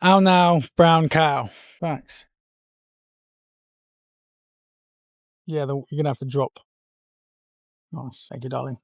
Ow now, brown cow. Thanks. Yeah, you're going to have to drop. Nice. Thank you, darling.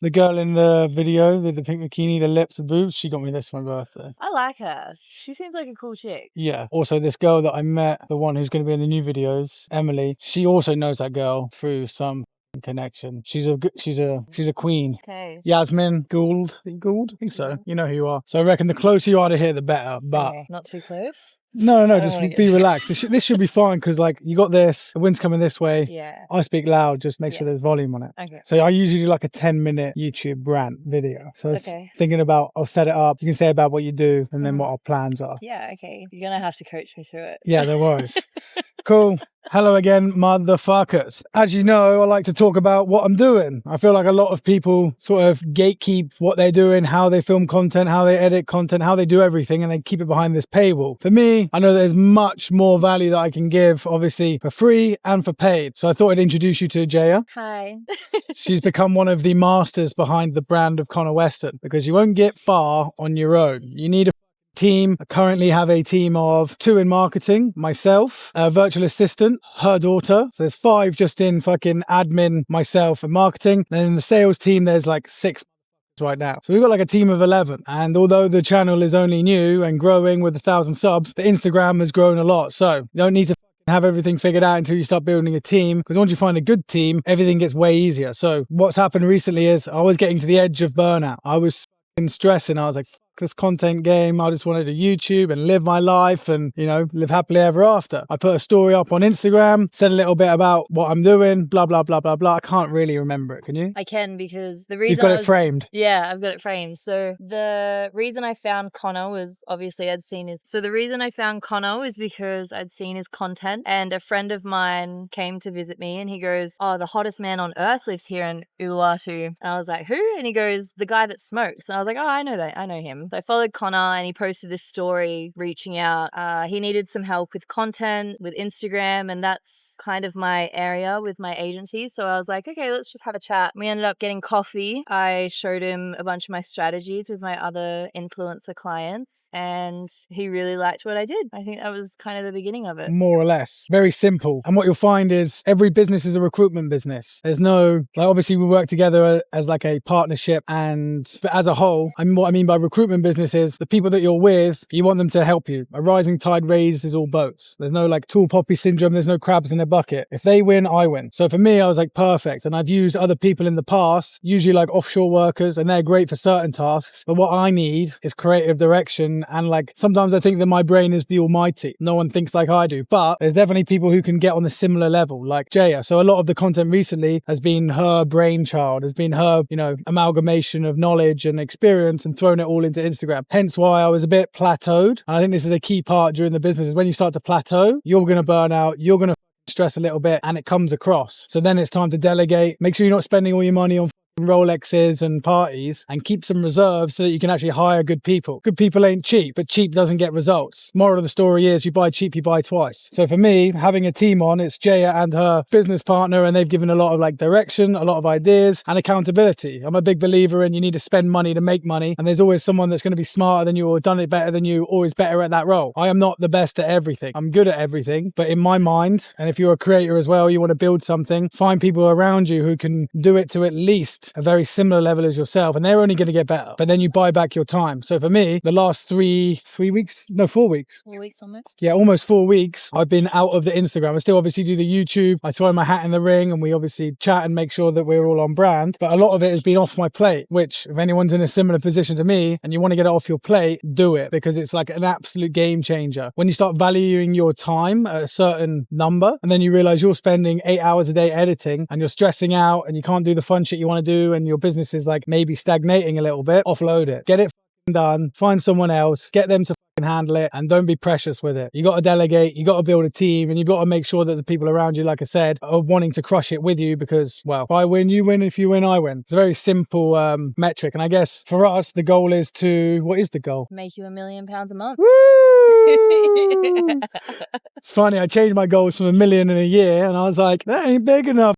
The girl in the video with the pink bikini, the lips, the boobs, she got me this for my birthday. I like her. She seems like a cool chick. Yeah. Also, this girl that I met, the one who's going to be in the new videos, Emily, she also knows that girl through some connection. She's a queen. Okay. Yasmin Gould. Gould? I think so. You know who you are. So I reckon the closer you are to here, the better. But Okay. Not too close. no, just be relaxed. This should be fine because, like, you got this. The wind's coming this way. Yeah. I speak loud. Just make sure there's volume on it. Okay. So I usually do like a 10-minute YouTube rant video. So I was thinking about, I'll set it up. You can say about what you do and then what our plans are. Yeah. Okay. You're gonna have to coach me through it. Yeah, no worries. Cool. Hello again, motherfuckers. As you know, I like to talk about what I'm doing. I feel like a lot of people sort of gatekeep what they're doing, how they film content, how they edit content, how they do everything, and they keep it behind this paywall. For me, I know there's much more value that I can give, obviously, for free and for paid. So I thought I'd introduce you to Jaya. Hi. She's become one of the masters behind the brand of Connor Weston because you won't get far on your own. You need a team. I currently have a team of 2 in marketing, myself, a virtual assistant, her daughter. So there's 5 just in fucking admin, myself, and marketing. Then in the sales team, there's like 6 right now. So we've got like a team of 11. And although the channel is only new and growing with 1,000 subs, the Instagram has grown a lot. So you don't need to have everything figured out until you start building a team, because once you find a good team, everything gets way easier. So what's happened recently is I was getting to the edge of burnout. I was stressing. I was like, this content game, I just wanted to YouTube and live my life and, you know, live happily ever after. I put a story up on Instagram, said a little bit about what I'm doing, blah, blah, blah, blah, blah. I can't really remember it, can you? I can, because the reason You've got it framed. Yeah, I've got it framed. So the reason I found Connor was obviously the reason I found Connor was because I'd seen his content, and a friend of mine came to visit me and he goes, oh, the hottest man on earth lives here in Uluwatu. And I was like, who? And he goes, the guy that smokes. And I was like, oh, I know him. So I followed Connor and he posted this story reaching out. He needed some help with content, with Instagram, and that's kind of my area with my agency. So I was like, okay, let's just have a chat. We ended up getting coffee. I showed him a bunch of my strategies with my other influencer clients, and he really liked what I did. I think that was kind of the beginning of it. More or less. Very simple. And what you'll find is every business is a recruitment business. There's no, like, obviously we work together as like a partnership, but as a whole, what I mean by recruitment business is the people that you're with, you want them to help you. A rising tide raises all boats. There's no like tall poppy syndrome. There's no crabs in a bucket. If they win, I win. So for me, I was like, perfect. And I've used other people in the past, usually like offshore workers, and they're great for certain tasks. But what I need is creative direction. And like, sometimes I think that my brain is the almighty. No one thinks like I do, but there's definitely people who can get on a similar level, like Jaya. So a lot of the content recently has been her brainchild, has been her, you know, amalgamation of knowledge and experience and thrown it all into Instagram. Hence why I was a bit plateaued. And I think this is a key part during the business is when you start to plateau, you're going to burn out, you're going to stress a little bit, and it comes across. So then it's time to delegate. Make sure you're not spending all your money on Rolexes and parties, and keep some reserves so that you can actually hire good people. Good people ain't cheap, but cheap doesn't get results. Moral of the story is you buy cheap, you buy twice. So for me, having a team on, it's Jaya and her business partner, and they've given a lot of like direction, a lot of ideas and accountability. I'm a big believer in you need to spend money to make money, and there's always someone that's going to be smarter than you or done it better than you, always better at that role. I am not the best at everything. I'm good at everything, but in my mind, and if you're a creator as well, you want to build something, find people around you who can do it to at least a very similar level as yourself, and they're only going to get better, but then you buy back your time. So for me, the last 4 weeks almost, yeah, almost 4 weeks, I've been out of the Instagram. I still obviously do the YouTube, I throw my hat in the ring, and we obviously chat and make sure that we're all on brand, but a lot of it has been off my plate, which if anyone's in a similar position to me and you want to get it off your plate, do it, because it's like an absolute game changer. When you start valuing your time at a certain number, and then you realize you're spending 8 hours a day editing, and you're stressing out and you can't do the fun shit you want to do, and your business is like maybe stagnating a little bit, offload it. Get it done. Find someone else. Get them to handle it, and don't be precious with it. You got to delegate. You got to build a team, and you've got to make sure that the people around you, like I said, are wanting to crush it with you, because, well, if I win, you win. If you win, I win. It's a very simple metric. And I guess for us, the goal is what is the goal? Make you £1 million a month. Woo! It's funny. I changed my goals from 1 million in a year, and I was like, that ain't big enough.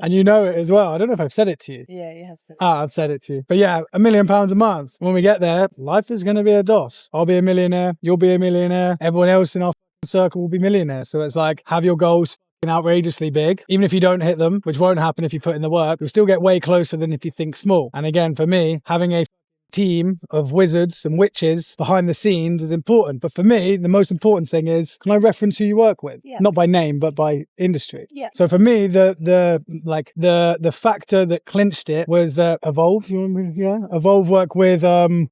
And you know it as well. I don't know if I've said it to you. Yeah, you have to. I've said it to you. But yeah, £1 million a month. When we get there, life is going to be a DOS. I'll be a millionaire. You'll be a millionaire. Everyone else in our circle will be millionaires. So it's like, have your goals outrageously big. Even if you don't hit them, which won't happen if you put in the work, you'll still get way closer than if you think small. And again, for me, having a team of wizards and witches behind the scenes is important. But for me, the most important thing is, can I reference who you work with? Yeah. Not by name, but by industry. Yeah. So for me, the factor that clinched it was that Evolve, Evolve work with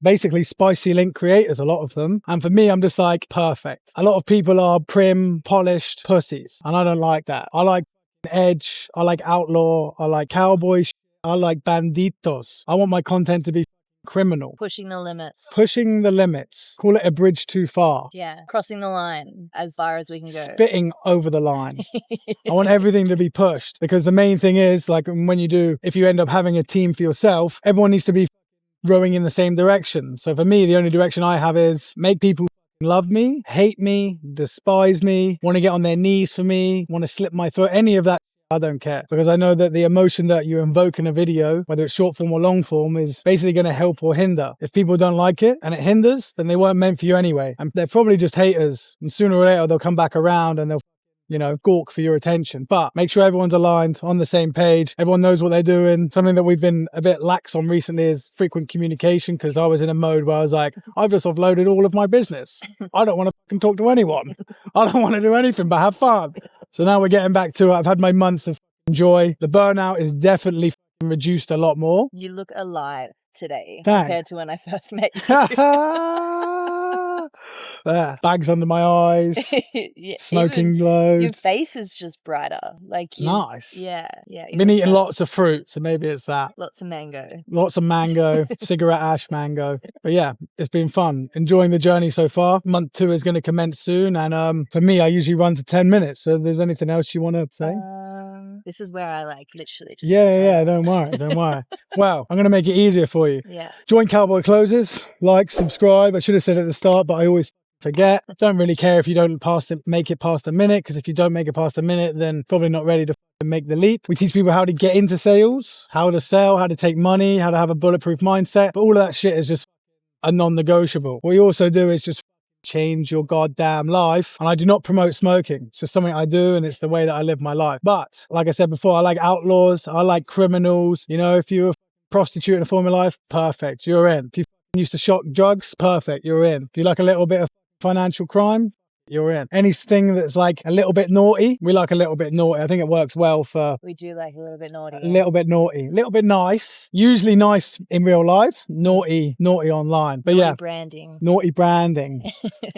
basically spicy link creators, a lot of them. And for me, I'm just like, perfect. A lot of people are prim, polished pussies. And I don't like that. I like edge. I like outlaw. I like cowboy. I like banditos. I want my content to be criminal. Pushing the limits. Pushing the limits. Call it a bridge too far. Yeah. Crossing the line as far as we can go. Spitting over the line. I want everything to be pushed, because the main thing is, like, if you end up having a team for yourself, everyone needs to be rowing in the same direction. So for me, the only direction I have is make people love me, hate me, despise me, want to get on their knees for me, want to slip my throat, any of that. I don't care, because I know that the emotion that you invoke in a video, whether it's short form or long form, is basically going to help or hinder. If people don't like it and it hinders, then they weren't meant for you anyway. And they're probably just haters. And sooner or later, they'll come back around and they'll gawk for your attention. But make sure everyone's aligned, on the same page. Everyone knows what they're doing. Something that we've been a bit lax on recently is frequent communication, because I was in a mode where I was like, I've just offloaded all of my business. I don't want to fucking talk to anyone. I don't want to do anything but have fun. So now we're getting back to it. I've had my month of joy. The burnout is definitely reduced a lot more. You look alive today. Thanks. Compared to when I first met you. Bags under my eyes, Yeah, smoking your loads. face is just brighter. Nice. Yeah. I've been eating lots of fruit, so maybe it's that. Lots of mango. Lots of mango, cigarette ash mango. But yeah, it's been fun. Enjoying the journey so far. Month 2 is going to commence soon. And for me, I usually run to 10 minutes. So if there's anything else you want to say? This is where I literally just... Yeah, don't worry. Well, I'm going to make it easier for you. Yeah. Join Cowboy Closes, like, subscribe. I should have said it at the start, but I always forget. Don't really care if you don't make it past a minute, because if you don't make it past a minute, then probably not ready to make the leap. We teach people how to get into sales, how to sell, how to take money, how to have a bulletproof mindset. But all of that shit is just a non-negotiable. What we also do is just change your goddamn life. And I do not promote smoking. It's just something I do, and it's the way that I live my life. But like I said before, I like outlaws, I like criminals. If you're a prostitute in a form of life, perfect, you're in. If you used to shop drugs, perfect, you're in. If you like a little bit of financial crime, you're in. Anything that's like a little bit naughty, we like a little bit naughty. I think it works well for... We do like a little bit naughty. A little bit naughty, a little bit nice. Usually nice in real life, naughty online. But naughty yeah, branding. Naughty branding.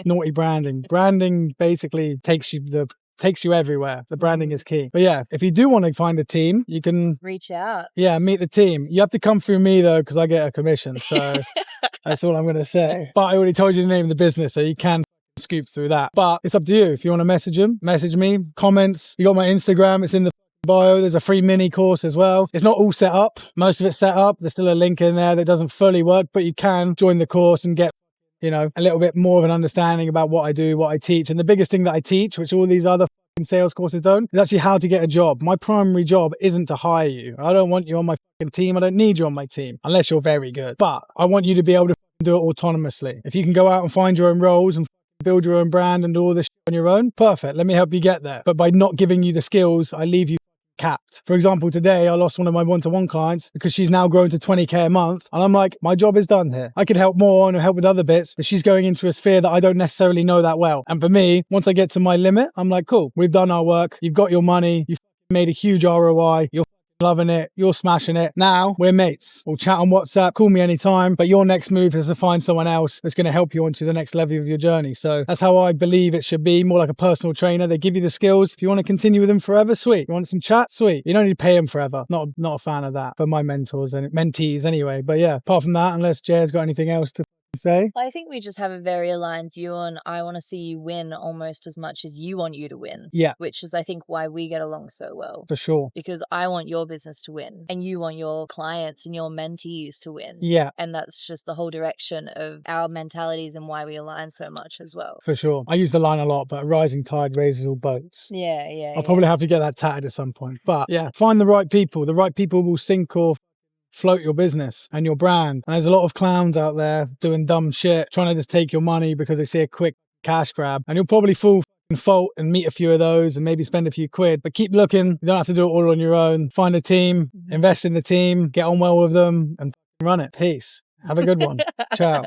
Naughty branding. Branding basically takes you everywhere. The branding is key. But yeah, if you do want to find a team, you can reach out. Yeah, meet the team. You have to come through me though, because I get a commission. So that's all I'm going to say. But I already told you the name of the business, so you can scoop through that. But it's up to you. If you want to message them, message me. Comments. You got my Instagram. It's in the bio. There's a free mini course as well. It's not all set up. Most of it's set up. There's still a link in there that doesn't fully work, but you can join the course and get a little bit more of an understanding about what I do, what I teach. And the biggest thing that I teach, which all these other sales courses don't, is actually how to get a job. My primary job isn't to hire you. I don't want you on my team. I don't need you on my team unless you're very good. But I want you to be able to do it autonomously. If you can go out and find your own roles and build your own brand and do all this on your own, perfect. Let me help you get there. But by not giving you the skills, I leave you capped. For example, today I lost one of my one-to-one clients because she's now grown to 20k a month. And I'm like, my job is done here. I could help more and help with other bits, but she's going into a sphere that I don't necessarily know that well. And for me, once I get to my limit, I'm like, cool, we've done our work. You've got your money. You've made a huge ROI. You're loving it. You're smashing it. Now we're mates. We'll chat on WhatsApp. Call me anytime. But your next move is to find someone else that's going to help you onto the next level of your journey. So that's how I believe it should be. More like a personal trainer. They give you the skills. If you want to continue with them forever, sweet. You want some chat? Sweet. You don't need to pay them forever. Not a fan of that for my mentors and mentees anyway. But yeah, apart from that, unless Jay's got anything else to say? I think we just have a very aligned view on I want to see you win almost as much as you want you to win. Yeah. Which is, I think, why we get along so well. For sure. Because I want your business to win and you want your clients and your mentees to win. Yeah. And that's just the whole direction of our mentalities and why we align so much as well. For sure. I use the line a lot, but a rising tide raises all boats. Yeah. I'll probably have to get that tatted at some point. But yeah, find the right people. The right people will sink or float your business and your brand. And there's a lot of clowns out there doing dumb shit, trying to just take your money because they see a quick cash grab. And you'll probably fall fault and meet a few of those and maybe spend a few quid. But keep looking. You don't have to do it all on your own. Find a team, invest in the team, get on well with them, and run it. Peace. Have a good one. Ciao.